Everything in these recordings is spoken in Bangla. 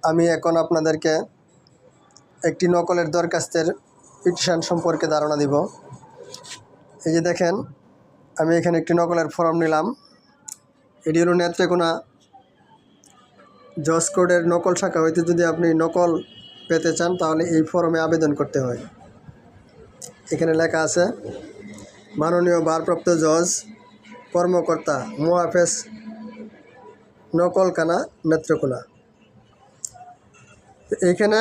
আমি এখন আপনাদেরকে একটি নকলের দরখাস্তের পিটিশন সম্পর্কে ধারণা দিব। এই যে দেখেন, আমি এখানে একটি নকলের ফর্ম নিলাম। এটি হলো নেত্রকোনা জজ কোর্টের নকল শাখা হইতে যদি আপনি নকল পেতে চান তাহলে এই ফর্মে আবেদন করতে হয়। এখানে লেখা আছে, মাননীয় ভারপ্রাপ্ত জজ কর্মকর্তা মোয়াফেজ নকলখানা নেত্রকোনা। এখানে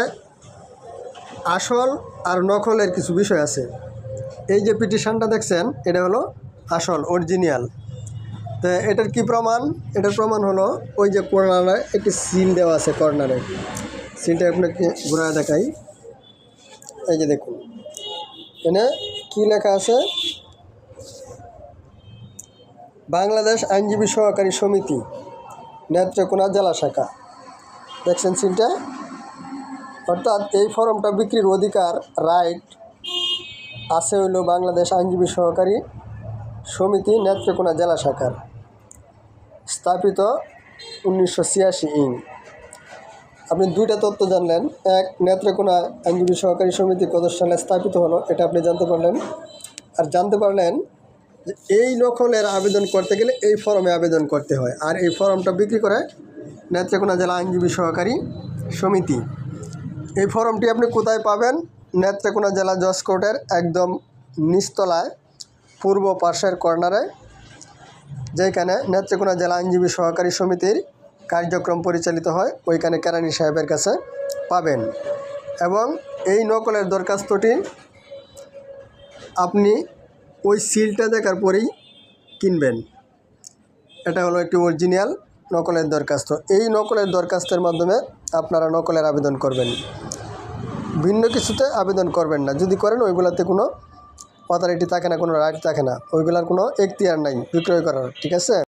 আসল আর নকলের কিছু বিষয় আছে। এই যে পিটিশনটা দেখছেন, এটা হলো আসল অরিজিনাল। তো এটার কি প্রমাণ? এটার প্রমাণ হলো ওই যে কর্নারে একটি সিল দেওয়া আছে। কর্নারে সিলটা আপনাকে ঘুরে দেখাই। এই যে দেখুন, এখানে কি লেখা আছে, বাংলাদেশ আইনজীবী সহকারী সমিতি নেত্রকোনা জেলা শাখা। দেখছেন সিলটা? অর্থাৎ এই ফর্মটা বিক্রির অধিকার রাইট আছে হইল বাংলাদেশ আইনজীবী সহকারী সমিতি নেত্রকোনা জেলা শাখার, স্থাপিত 1986 আপনি দুইটা তথ্য জানলেন। এক, নেত্রকোনা আইনজীবী সহকারী সমিতি কত সালে স্থাপিত হলো এটা আপনি জানতে পারলেন। আর জানতে পারলেন যে এই নকলের আবেদন করতে গেলে এই ফর্মে আবেদন করতে হয়। আর এই ফর্মটা বিক্রি করে নেত্রকোনা জেলা আইনজীবী সহকারী সমিতি। এই ফর্মটি আপনি কোথায় পাবেন? নেত্রকোনা জেলা জজ কোর্টের একদম নিচতলায় পূর্ব পাশের কর্নারে, যেখানে নেত্রকোনা জেলা আইনজীবী সহকারী সমিতির কার্যক্রম পরিচালিত হয়, ওইখানে কেরানি সাহেবের কাছে পাবেন। এবং এই নকলের দরখাস্তটি আপনি ওই সিলটা দেখার পরেই কিনবেন। এটা হলো একটি অরিজিনাল নকলের দরখাস্ত। এই নকলের দরখাস্তের মাধ্যমে আপনারা নকলের আবেদন করবেন, ভিন্ন কিছুতে আবেদন করবেন না। যদি করেন ওইগুলোতে কোনো অথরিটি থাকে না, কোনো রাইট থাকে না, ওইগুলোর কোনো এখতিয়ার নাই বিক্রয় করার। ঠিক আছে?